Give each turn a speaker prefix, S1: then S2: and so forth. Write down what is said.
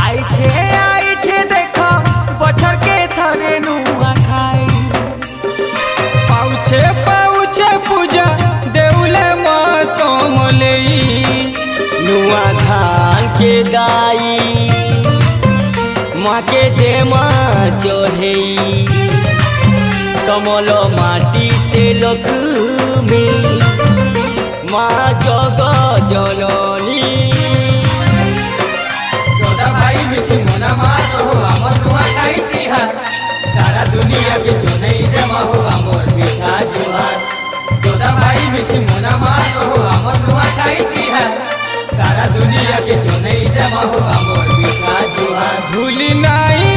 S1: आई छे देखो बछर के थरे नुआ खाई
S2: पाउछे पाउछे पूजा देउले माँ सोमलेई
S1: नुआ धान के दाई माँ के दे माँ चढ़ेई समलो माटी से लक्ष्मी माँ जग जननी
S2: भाई मिसी मोना मास हो अमर नुआ खाई तिहार सारा दुनिया के जो नहीं जमा हो अमर मीठा जुहार जोदा भाई मिसी मोना मास हो अमर नुआ खाई तिहार सारा दुनिया के जो नहीं जमा हो अमर मीठा जुहार भूली नहीं